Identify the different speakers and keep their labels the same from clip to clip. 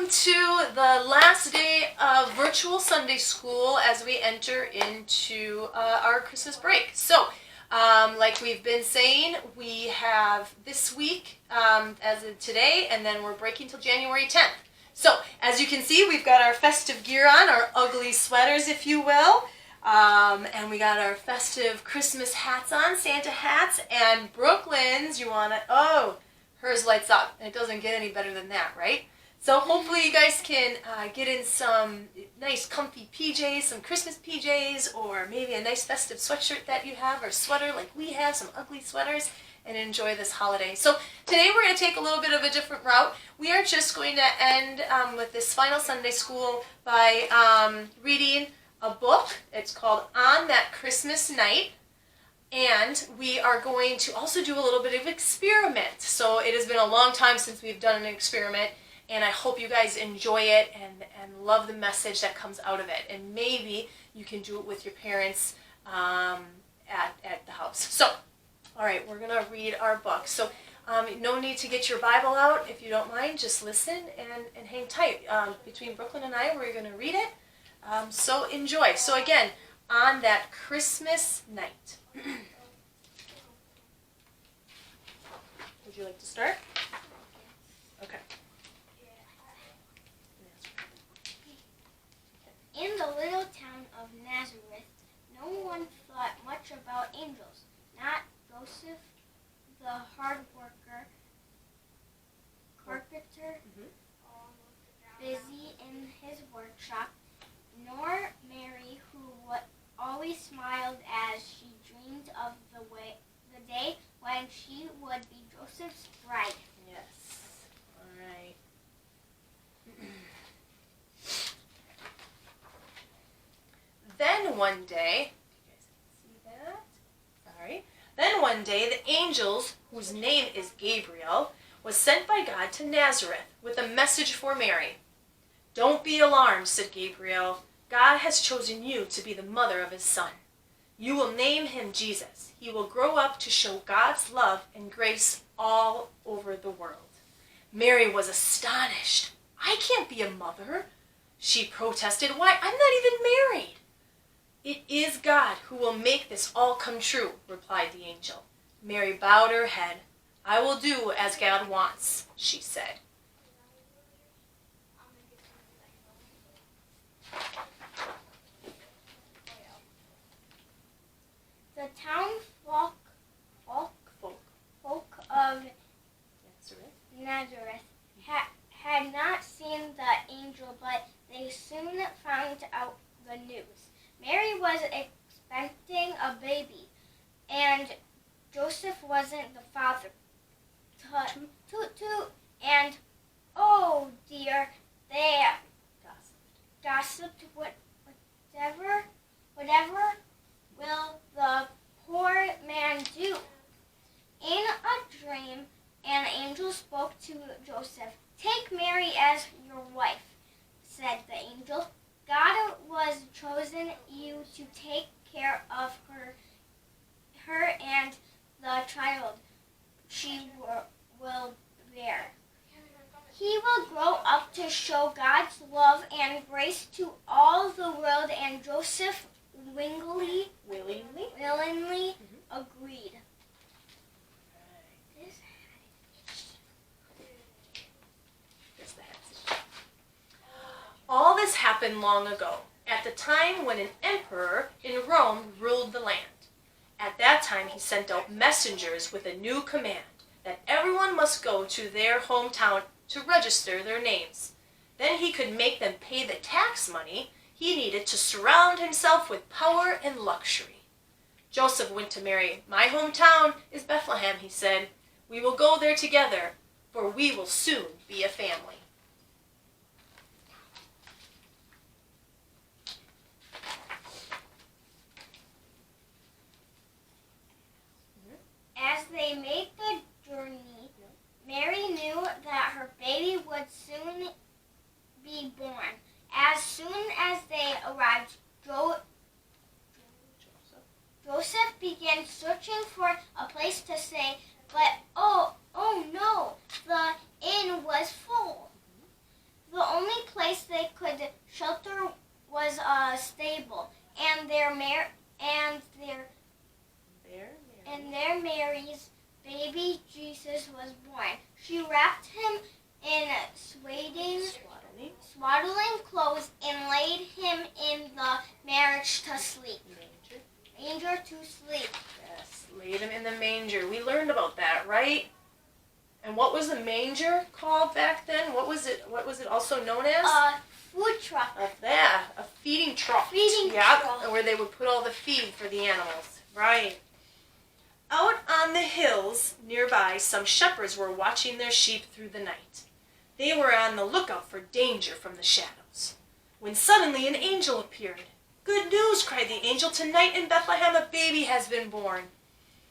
Speaker 1: welcome to the last day of virtual Sunday school as we enter into our Christmas break. So, like we've been saying, we have this week as of today, and then we're breaking till January 10th. So, as you can see, we've got our festive gear on, our ugly sweaters, if you will. And we got our festive Christmas hats on, Santa hats, and Brooklyn's, hers lights up. It doesn't get any better than that, right? So hopefully you guys can get in some nice comfy PJs, some Christmas PJs, or maybe a nice festive sweatshirt that you have, or sweater like we have, some ugly sweaters, and enjoy this holiday. So today we're going to take a little bit of a different route. We are just going to end with this final Sunday school by reading a book. It's called On That Christmas Night. And we are going to also do a little bit of experiment. So it has been a long time since we've done an experiment, and I hope you guys enjoy it and love the message that comes out of it. And maybe you can do it with your parents at the house. So, all right, we're going to read our book. So no need to get your Bible out. If you don't mind, just listen and hang tight. Between Brooklyn and I, we're going to read it. So enjoy. So again, On That Christmas Night. Would you like to start? Okay.
Speaker 2: In the little town of Nazareth, no one thought much about angels. Not Joseph, the hard worker, carpenter, busy in his workshop, nor Mary, who always smiled as she dreamed of the day when she would be Joseph's bride.
Speaker 1: Yes. All right. Then one day, you guys can see that? Sorry. Then one day, the angels, whose name is Gabriel, was sent by God to Nazareth with a message for Mary. "Don't be alarmed," said Gabriel. "God has chosen you to be the mother of his son. You will name him Jesus. He will grow up to show God's love and grace all over the world." Mary was astonished. "I can't be a mother," she protested. "Why, I'm not even married." "It is God who will make this all come true," replied the angel. Mary bowed her head. "I will do as God wants," she said.
Speaker 2: The town folk of Nazareth had not seen the angel, but they soon found out the news. Mary was expecting a baby, and Joseph wasn't the father. And oh dear, they gossiped. Whatever will the poor man do? In a dream, an angel spoke to Joseph. "Take Mary as your wife," said the angel. "God was chosen you to take care of her and the child she will bear. He will grow up to show God's love and grace to all the world," and Joseph willingly agreed.
Speaker 1: All this happened long ago, at the time when an emperor in Rome ruled the land. At that time he sent out messengers with a new command that everyone must go to their hometown to register their names. Then he could make them pay the tax money he needed to surround himself with power and luxury. Joseph went to Mary. "My hometown is Bethlehem," he said. "We will go there together, for we will soon be a family."
Speaker 2: As they made the journey, Mary knew that her baby would soon be born. As soon as they arrived, Joseph began searching for a place to stay, but oh no, the inn was full. The only place they could shelter was a stable, and there Mary's baby Jesus was born. She wrapped him in swaddling clothes and laid him in the marriage to sleep. Manger to sleep.
Speaker 1: Yes, laid him in the manger. We learned about that, right? And what was the manger called back then? What was it also known as?
Speaker 2: A food truck.
Speaker 1: A feeding trough.
Speaker 2: Trough.
Speaker 1: Where they would put all the feed for the animals. Right. Out on the hills nearby, some shepherds were watching their sheep through the night. They were on the lookout for danger from the shadows, when suddenly an angel appeared. "Good news," cried the angel. "Tonight in Bethlehem a baby has been born.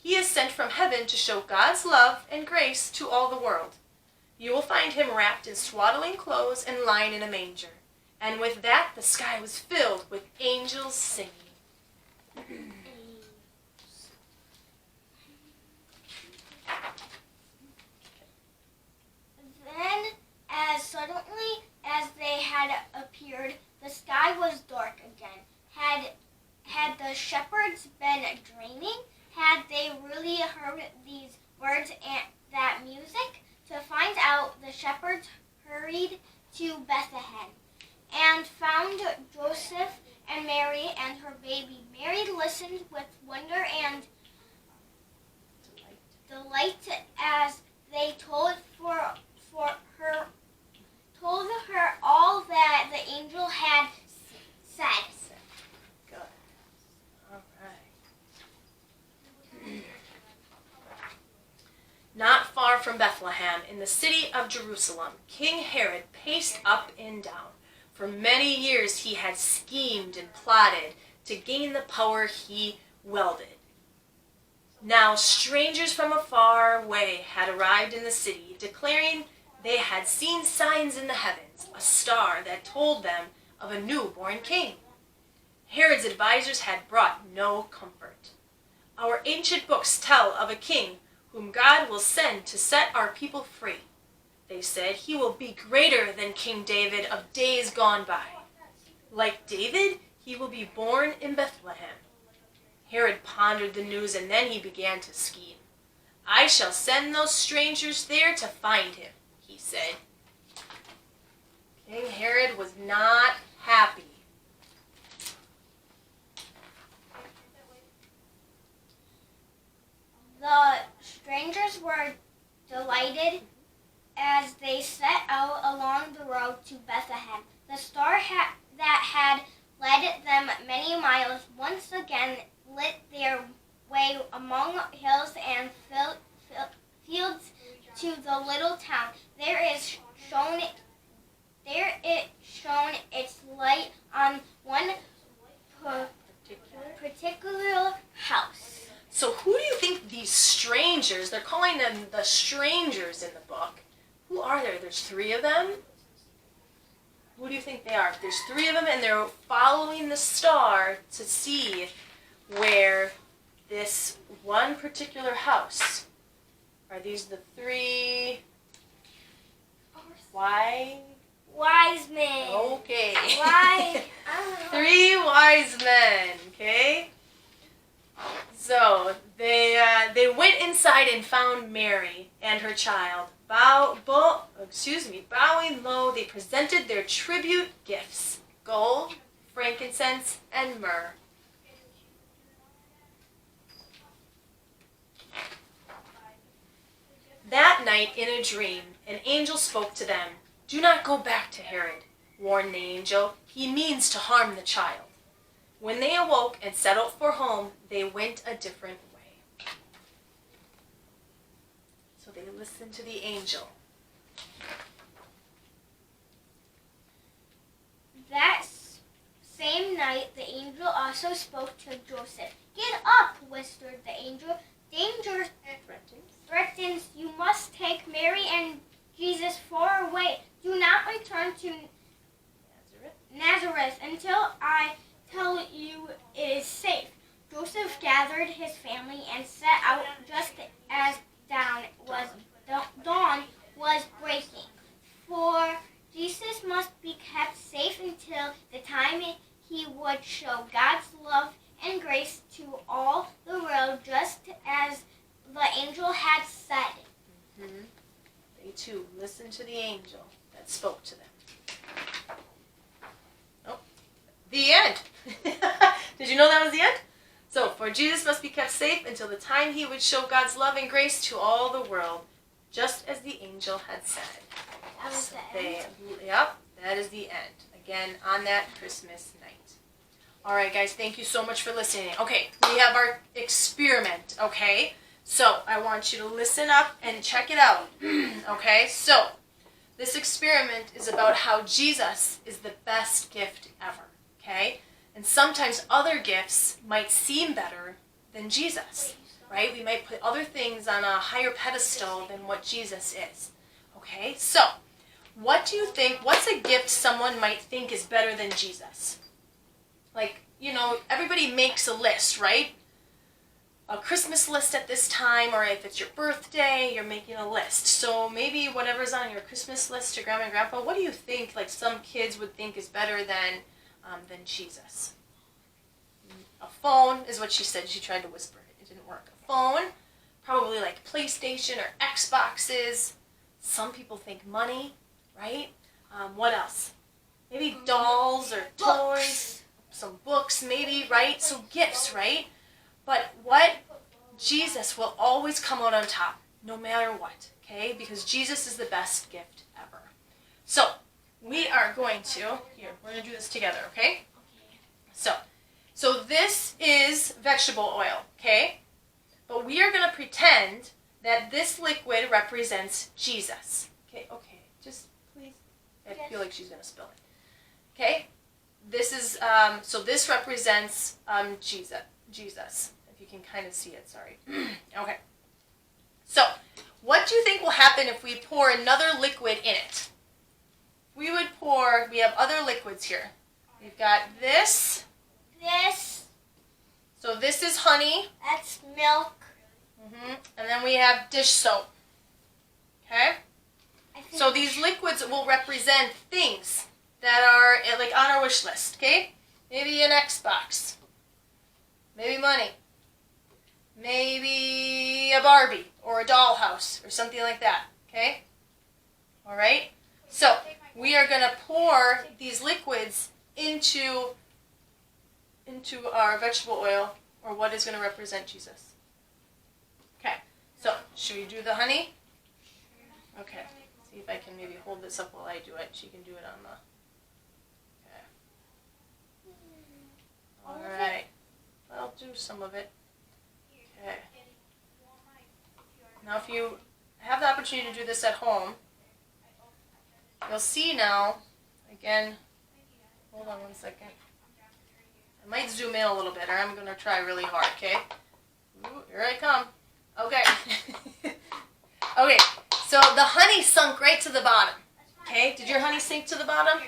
Speaker 1: He is sent from heaven to show God's love and grace to all the world. You will find him wrapped in swaddling clothes and lying in a manger." And with that the sky was filled with angels singing.
Speaker 2: Then, as suddenly as they had appeared, the sky was dark again. Had the shepherds been dreaming? Had they really heard these words and that music? To find out, the shepherds hurried to Bethlehem and found Joseph and Mary and her baby. Mary listened with wonder and delight as they told her all that the angel had said.
Speaker 1: Good. All right. Not far from Bethlehem, in the city of Jerusalem, King Herod paced up and down. For many years he had schemed and plotted to gain the power he wielded. Now strangers from afar away had arrived in the city, declaring they had seen signs in the heavens, a star that told them of a newborn king. Herod's advisors had brought no comfort. "Our ancient books tell of a king whom God will send to set our people free," they said. "He will be greater than King David of days gone by. Like David, he will be born in Bethlehem." Herod pondered the news, and then he began to scheme. "I shall send those strangers there to find him," he said. King Herod was not happy.
Speaker 2: The strangers were delighted as they set out along the road to Bethlehem. The star that had led them many miles once again lit their way among hills and fields to the little town. There it shone its light on one particular house.
Speaker 1: So who do you think these strangers, they're calling them the strangers in the book. Who are there? There's 3 of them. Who do you think they are? There's 3 of them, and they're following the star to see where this one particular house. Are these the 3
Speaker 2: wise men?
Speaker 1: Okay.
Speaker 2: Why? I don't know.
Speaker 1: 3 wise men. Okay. So they went inside and found Mary and her child. Bowing low, they presented their tribute gifts: gold, frankincense, and myrrh. That night, in a dream, an angel spoke to them. "Do not go back to Herod," warned the angel. "He means to harm the child." When they awoke and set out for home, they went a different way. So they listened to the angel.
Speaker 2: That same night, the angel also spoke to Joseph. "Get up," whispered the angel. "Danger threatens. You must take Mary and Jesus far away. Do not return to Nazareth until I tell you it is safe." Joseph gathered his family and set out just as dawn was breaking. For Jesus must show God's love and grace to all the world, just as the angel had said.
Speaker 1: Mm-hmm. They too listened to the angel that spoke to them. Oh, the end. Did you know that was the end? So, for Jesus must be kept safe until the time he would show God's love and grace to all the world, just as the angel had said.
Speaker 2: That was the end.
Speaker 1: Yep, that is the end. Again, on that Christmas night. All right, guys, thank you so much for listening. Okay, we have our experiment, okay? So, I want you to listen up and check it out, okay? So, this experiment is about how Jesus is the best gift ever, okay? And sometimes other gifts might seem better than Jesus, right? We might put other things on a higher pedestal than what Jesus is, okay? So, what do you think, what's a gift someone might think is better than Jesus? Like, you know, everybody makes a list, right? A Christmas list at this time, or if it's your birthday, you're making a list. So maybe whatever's on your Christmas list to Grandma and Grandpa, what do you think, like, some kids would think is better than Jesus? A phone is what she said. She tried to whisper it. It didn't work. A phone, probably like PlayStation or Xboxes. Some people think money, right? What else? Maybe dolls or toys, some books maybe, right? So gifts, right? But what? Jesus will always come out on top, no matter what, okay? Because Jesus is the best gift ever. So, we are going to, here, we're going to do this together, okay? So this is vegetable oil, okay? But we are going to pretend that this liquid represents Jesus. Okay, just please. I feel like she's going to spill it. Okay? This is, so this represents Jesus. If you can kind of see it, sorry. Okay. So, what do you think will happen if we pour another liquid in it? We have other liquids here. We've got this. So this is honey.
Speaker 2: That's milk.
Speaker 1: And then we have dish soap. Okay? So these liquids will represent things that are like on our wish list, okay? Maybe an Xbox. Maybe money. Maybe a Barbie or a dollhouse or something like that, okay? All right? So we are going to pour these liquids into our vegetable oil, or what is going to represent Jesus. Okay, so should we do the honey? Okay, see if I can maybe hold this up while I do it. She can do it on the... Okay. All right, I'll do some of it. Okay. Now if you have the opportunity to do this at home, you'll see now, again, hold on one second. I might zoom in a little bit, or I'm going to try really hard, okay? Ooh, here I come. Okay. Okay, so the honey sunk right to the bottom. Okay, did your honey sink to the bottom?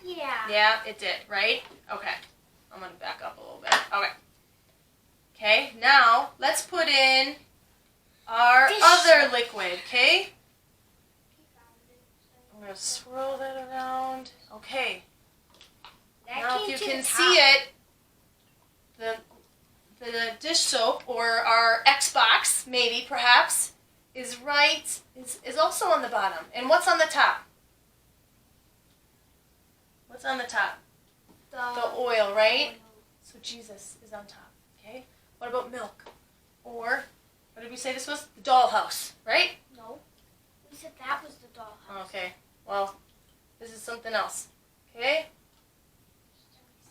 Speaker 2: Yeah.
Speaker 1: Yeah, it did, right? Okay. I'm going to back up a little bit. Okay. Okay, now let's put in our other liquid, okay? I'm going to swirl that around. Okay. Now, if you can see it, the dish soap, or our Xbox, maybe, perhaps, is also on the bottom. And what's on the top? What's on the top? The oil, right? So Jesus is on top, okay? What about milk? Or, what did we say this was? The dollhouse, right?
Speaker 2: No. We said that was the dollhouse.
Speaker 1: Okay, well, this is something else, okay?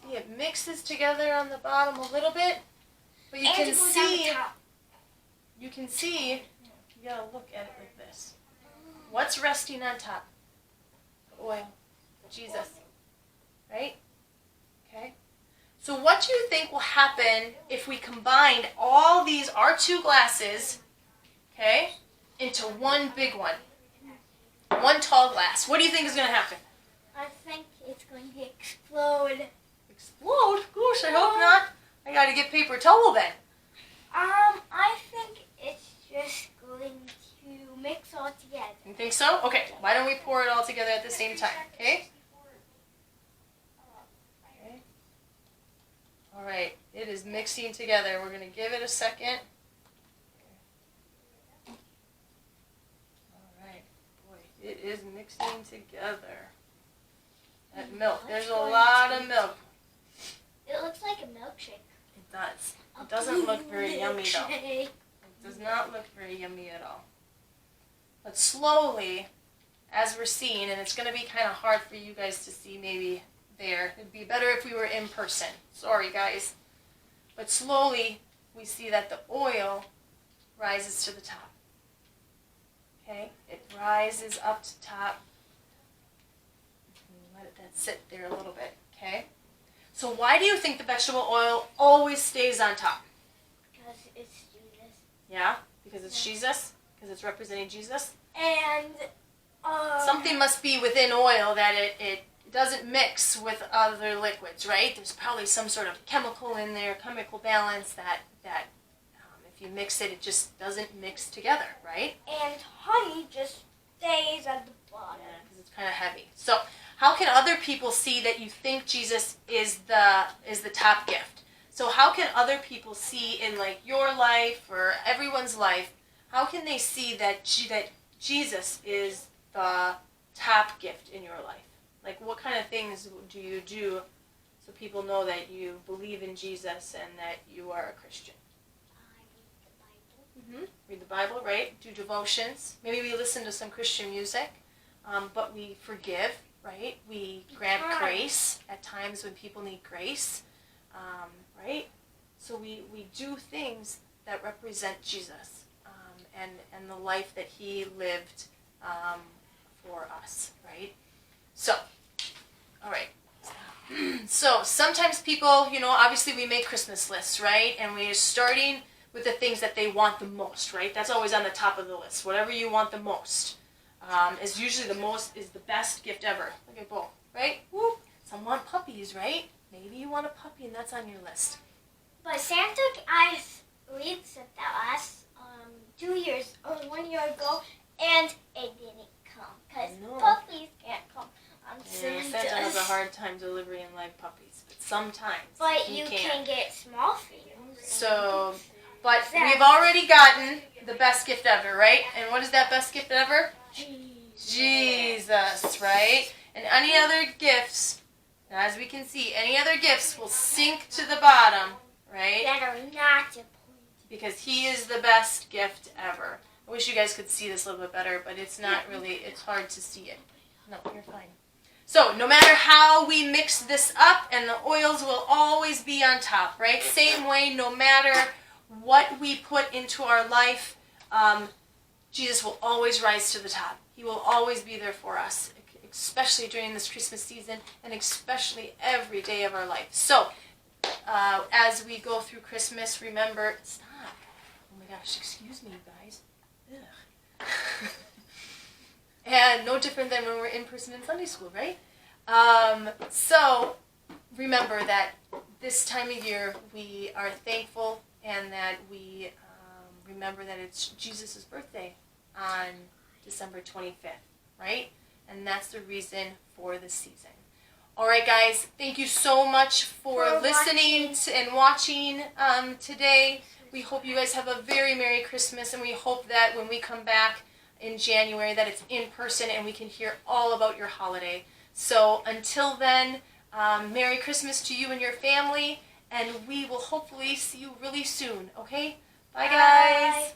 Speaker 1: See, it mixes together on the bottom a little bit, but you can see, you gotta look at it like this. What's resting on top? The oil, Jesus, right? Okay. So what do you think will happen if we combined all these, our two glasses, okay, into one big one? One tall glass. What do you think is going to happen?
Speaker 2: I think it's going to explode.
Speaker 1: Explode? Gosh, I hope not. I got to get paper towel then.
Speaker 2: I think it's just going to mix all together.
Speaker 1: You think so? Okay, why don't we pour it all together at the same time, okay? Okay. All right, it is mixing together. We're going to give it a second. All right, boy, it is mixing together. That milk, there's a lot of milk.
Speaker 2: It looks like a milkshake.
Speaker 1: It does. It doesn't look very yummy though. It does not look very yummy at all. But slowly, as we're seeing, and it's going to be kind of hard for you guys to see maybe there. It'd be better if we were in person. Sorry, guys. But slowly, we see that the oil rises to the top. Okay? It rises up to top. Let that sit there a little bit. Okay? So why do you think the vegetable oil always stays on top?
Speaker 2: Because it's Jesus.
Speaker 1: Yeah? Because it's Jesus? Because it's representing Jesus?
Speaker 2: And
Speaker 1: something must be within oil that it doesn't mix with other liquids, right? There's probably some sort of chemical in there, chemical balance that if you mix it, it just doesn't mix together, right?
Speaker 2: And honey just stays at the bottom.
Speaker 1: Yeah, because it's kind of heavy. So how can other people see that you think Jesus is the top gift? So how can other people see in like your life or everyone's life, how can they see that Jesus is the top gift in your life? Like, what kind of things do you do so people know that you believe in Jesus and that you are a Christian?
Speaker 2: I read the Bible.
Speaker 1: Read the Bible, right? Do devotions. Maybe we listen to some Christian music, but we forgive, right? We grant grace at times when people need grace, right? So we do things that represent Jesus and the life that he lived for us, right? So, all right. So sometimes people, obviously we make Christmas lists, right? And we're starting with the things that they want the most, right? That's always on the top of the list. Whatever you want the most is usually the best gift ever. Look at Bo, right? Woo. Some want puppies, right? Maybe you want a puppy and that's on your list.
Speaker 2: But Santa, we said that last 2 years or 1 year ago, and it didn't come because puppies can't come on Santa.
Speaker 1: Santa has a hard time delivering live puppies, but sometimes
Speaker 2: But you can get small things.
Speaker 1: So, but we've already gotten the best gift ever, right? And what is that best gift ever? Jesus, right? And any other gifts, as we can see, any other gifts will sink to the bottom, right?
Speaker 2: That are not important.
Speaker 1: Because he is the best gift ever. I wish you guys could see this a little bit better, but it's not really, it's hard to see it. No, you're fine. So, no matter how we mix this up, and the oils will always be on top, right? Same way, no matter what we put into our life, Jesus will always rise to the top. He will always be there for us, especially during this Christmas season, and especially every day of our life. So, as we go through Christmas, remember, stop. Oh my gosh, excuse me, you guys. Ugh. And no different than when we're in person in Sunday school, right? So, remember that this time of year we are thankful and that we remember that it's Jesus' birthday on December 25th, right? And that's the reason for the season. All right, guys, thank you so much for listening and watching today. We hope you guys have a very Merry Christmas, and we hope that when we come back in January that it's in person and we can hear all about your holiday. So until then, Merry Christmas to you and your family, and we will hopefully see you really soon, okay? Bye, guys.